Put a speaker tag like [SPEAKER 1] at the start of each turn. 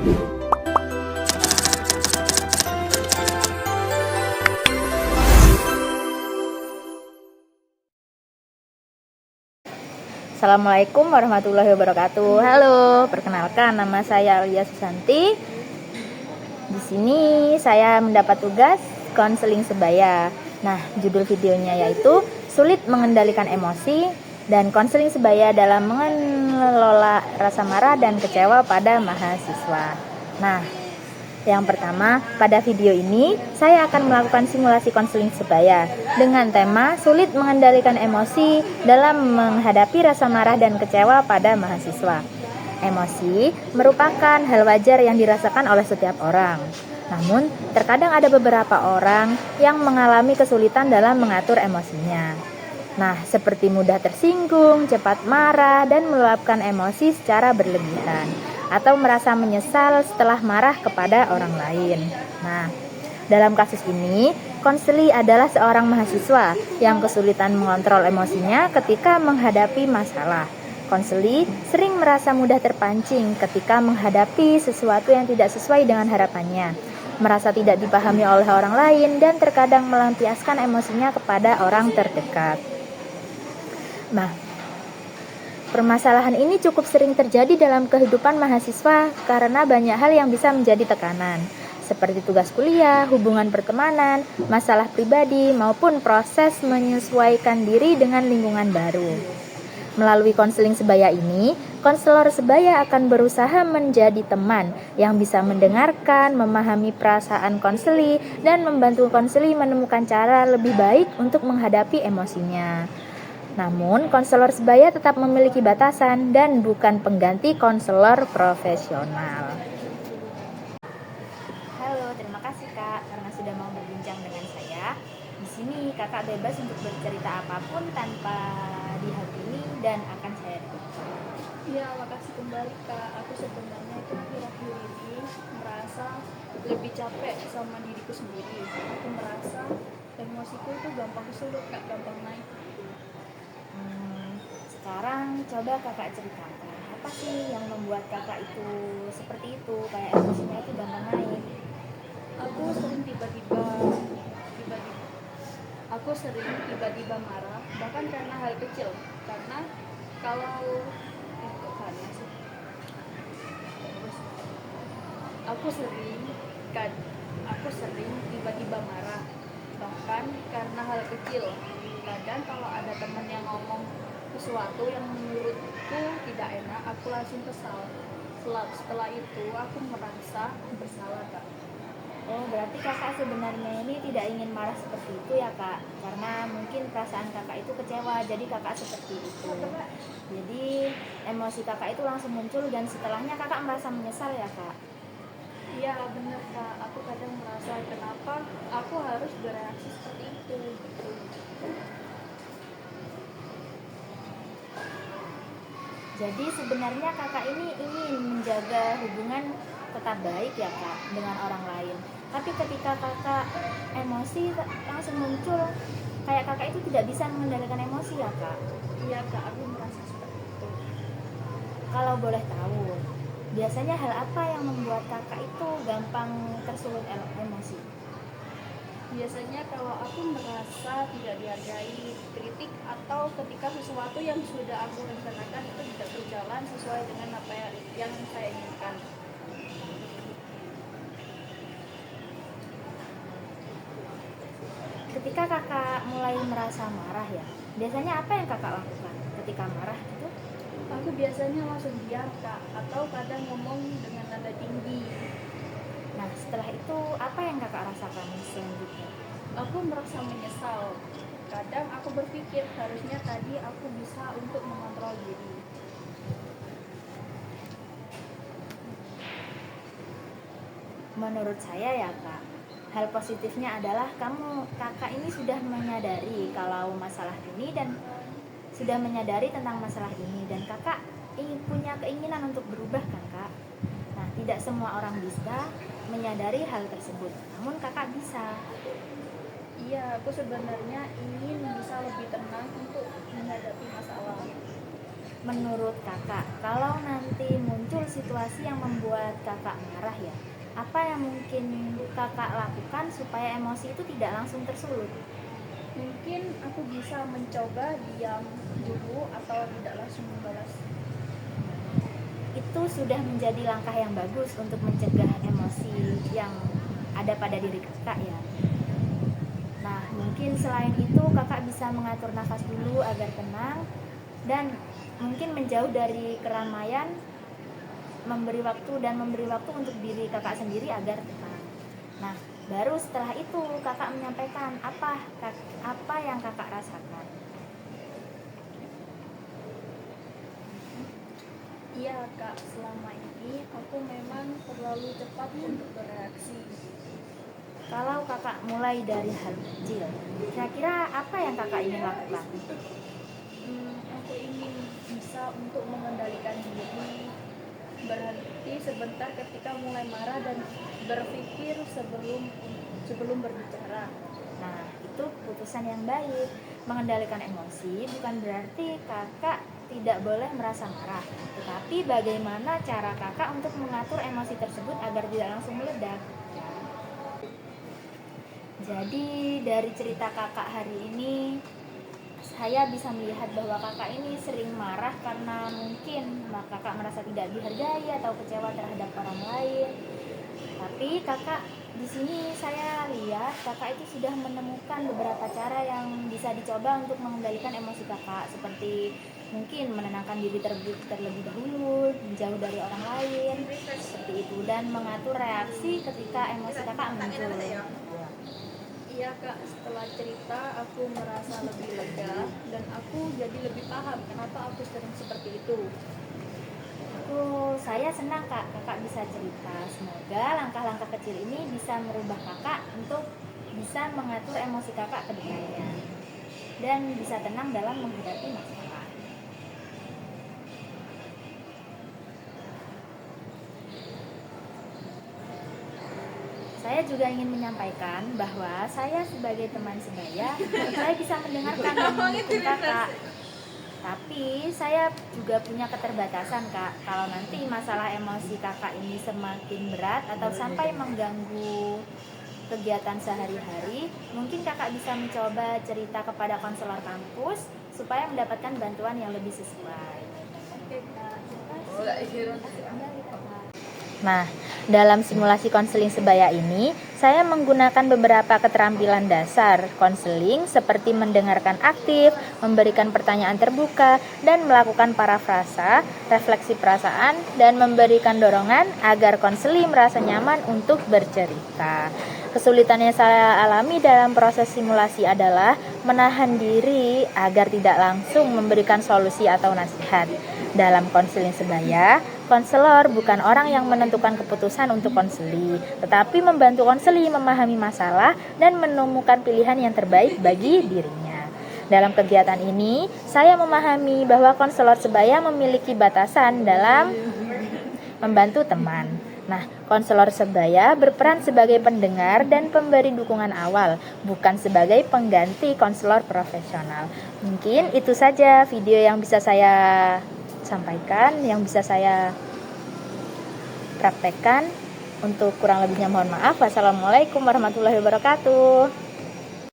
[SPEAKER 1] Assalamualaikum warahmatullahi wabarakatuh. Halo, perkenalkan nama saya Alia Susanti. Di sini saya mendapat tugas konseling sebaya. Nah, judul videonya yaitu sulit mengendalikan emosi dan konseling sebaya dalam mengelola rasa marah dan kecewa pada mahasiswa. Nah, yang pertama, pada video ini saya akan melakukan simulasi konseling sebaya dengan tema sulit mengendalikan emosi dalam menghadapi rasa marah dan kecewa pada mahasiswa. Emosi merupakan hal wajar yang dirasakan oleh setiap orang. Namun, terkadang ada beberapa orang yang mengalami kesulitan dalam mengatur emosinya. Nah, seperti mudah tersinggung, cepat marah, dan meluapkan emosi secara berlebihan, atau merasa menyesal setelah marah kepada orang lain. Nah, dalam kasus ini, konseli adalah seorang mahasiswa yang kesulitan mengontrol emosinya ketika menghadapi masalah. Konseli sering merasa mudah terpancing ketika menghadapi sesuatu yang tidak sesuai dengan harapannya, merasa tidak dipahami oleh orang lain, dan terkadang melampiaskan emosinya kepada orang terdekat. Nah, permasalahan ini cukup sering terjadi dalam kehidupan mahasiswa karena banyak hal yang bisa menjadi tekanan, seperti tugas kuliah, hubungan pertemanan, masalah pribadi, maupun proses menyesuaikan diri dengan lingkungan baru. Melalui konseling sebaya ini, konselor sebaya akan berusaha menjadi teman yang bisa mendengarkan, memahami perasaan konseli, dan membantu konseli menemukan cara lebih baik untuk menghadapi emosinya. Namun, konselor sebaya tetap memiliki batasan dan bukan pengganti konselor profesional. Halo, terima kasih Kak karena sudah mau berbincang dengan saya. Di sini Kakak bebas untuk bercerita apapun tanpa dihakimi dan akan saya dengar.
[SPEAKER 2] Iya, makasih kembali Kak. Aku sebenarnya itu akhir-akhir ini merasa lebih capek sama diriku sendiri. Aku merasa emosiku itu gampang kesulut Kak, gampang naik.
[SPEAKER 1] Sekarang coba Kakak ceritakan, apa sih yang membuat Kakak itu seperti itu, kayak emosinya itu gampang naik?
[SPEAKER 2] Aku sering tiba-tiba marah, bahkan karena hal kecil. Karena kalau aku sering tiba-tiba marah, bahkan karena hal kecil. Kadang kalau ada teman yang ngomong sesuatu yang menurutku tidak enak, aku langsung kesal. Setelah itu aku merasa bersalah Kak.
[SPEAKER 1] Oh, berarti Kakak sebenarnya ini tidak ingin marah seperti itu ya Kak, karena mungkin perasaan Kakak itu kecewa, jadi Kakak seperti itu. Jadi emosi Kakak itu langsung muncul dan setelahnya Kakak merasa menyesal ya Kak?
[SPEAKER 2] Iya benar Kak, aku kadang merasa kenapa aku harus bereaksi seperti itu gitu.
[SPEAKER 1] Jadi sebenarnya Kakak ini ingin menjaga hubungan tetap baik ya Kak dengan orang lain. Tapi ketika Kakak emosi langsung muncul, kayak Kakak itu tidak bisa mengendalikan emosi ya Kak?
[SPEAKER 2] Iya Kak, aku merasa seperti itu.
[SPEAKER 1] Kalau boleh tahu, biasanya hal apa yang membuat Kakak itu gampang tersulut emosi?
[SPEAKER 2] Biasanya kalau aku merasa tidak dihargai, kritik, atau ketika sesuatu yang sudah aku rencanakan itu tidak berjalan sesuai dengan apa yang saya inginkan.
[SPEAKER 1] Ketika Kakak mulai merasa marah ya, biasanya apa yang Kakak lakukan ketika marah gitu?
[SPEAKER 2] Aku biasanya langsung diam Kak, atau kadang ngomong dengan nada tinggi.
[SPEAKER 1] Nah, setelah itu apa yang Kakak rasakan selanjutnya?
[SPEAKER 2] Aku merasa menyesal. Kadang aku berpikir harusnya tadi aku bisa untuk mengontrol diri.
[SPEAKER 1] Menurut saya ya Kak, hal positifnya adalah Kakak ini sudah menyadari kalau masalah ini dan sudah menyadari tentang masalah ini dan Kakak ingin punya keinginan untuk berubah kan Kak? Nah, tidak semua orang bisa menyadari hal tersebut, namun Kakak bisa.
[SPEAKER 2] Iya, aku sebenarnya ingin bisa lebih tenang untuk menghadapi masalah.
[SPEAKER 1] Menurut Kakak, kalau nanti muncul situasi situasi yang membuat kakak marah ya? Apa yang mungkin kakak lakukan supaya emosi itu tidak langsung tersulut?
[SPEAKER 2] Mungkin aku bisa mencoba diam dulu atau tidak langsung membalas.
[SPEAKER 1] Itu sudah menjadi langkah yang bagus untuk mencegah emosi yang ada pada diri kakak ya. Nah, mungkin selain itu kakak bisa mengatur nafas dulu agar tenang dan mungkin menjauh dari keramaian, memberi waktu untuk diri kakak sendiri agar tenang. Nah, baru setelah itu kakak menyampaikan apa yang kakak rasakan.
[SPEAKER 2] Iya kak, selama ini aku memang terlalu cepat untuk bereaksi.
[SPEAKER 1] Kalau kakak mulai dari hal kecil, kira-kira apa yang kakak ingin lakukan?
[SPEAKER 2] Aku ingin bisa untuk mengendalikan diri, berhenti sebentar ketika mulai marah dan berpikir sebelum berbicara.
[SPEAKER 1] Nah, itu keputusan yang baik. Mengendalikan emosi bukan berarti kakak tidak boleh merasa marah, tetapi bagaimana cara kakak untuk mengatur emosi tersebut agar tidak langsung meledak. Jadi dari cerita kakak hari ini, saya bisa melihat bahwa kakak ini sering marah karena mungkin kakak merasa tidak dihargai atau kecewa terhadap orang lain. Tapi kakak di sini saya lihat kakak itu sudah menemukan beberapa cara yang bisa dicoba untuk mengendalikan emosi kakak, seperti mungkin menenangkan diri terlebih dahulu, menjauh dari orang lain, seperti itu, dan mengatur reaksi ketika emosi kakak muncul.
[SPEAKER 2] Iya kak, setelah cerita aku merasa lebih lega dan aku jadi lebih paham kenapa aku sering seperti itu.
[SPEAKER 1] Saya senang kakak bisa cerita. Semoga langkah-langkah kecil ini bisa merubah kakak untuk bisa mengatur emosi kakak ke depannya dan bisa tenang dalam menghadapi masalah. Saya juga ingin menyampaikan bahwa saya sebagai teman sebaya, saya bisa mendengarkan dan mendukung kakak. Tapi saya juga punya keterbatasan kak. Kalau nanti masalah emosi kakak ini semakin berat atau sampai mengganggu kegiatan sehari-hari, mungkin kakak bisa mencoba cerita kepada konselor kampus supaya mendapatkan bantuan yang lebih sesuai.
[SPEAKER 2] Oke kak, terima kasih.
[SPEAKER 1] Nah, dalam simulasi konseling sebaya ini, saya menggunakan beberapa keterampilan dasar konseling seperti mendengarkan aktif, memberikan pertanyaan terbuka, dan melakukan parafrasa, refleksi perasaan, dan memberikan dorongan agar konseli merasa nyaman untuk bercerita. Kesulitan yang saya alami dalam proses simulasi adalah menahan diri agar tidak langsung memberikan solusi atau nasihat. Dalam konseling sebaya, konselor bukan orang yang menentukan keputusan untuk konseli, tetapi membantu konseli memahami masalah dan menemukan pilihan yang terbaik bagi dirinya. Dalam kegiatan ini, saya memahami bahwa konselor sebaya memiliki batasan dalam membantu teman. Nah, konselor sebaya berperan sebagai pendengar dan pemberi dukungan awal, bukan sebagai pengganti konselor profesional. Mungkin itu saja video yang bisa saya sampaikan, yang bisa saya praktekkan. Untuk kurang lebihnya mohon maaf. Wassalamualaikum warahmatullahi wabarakatuh.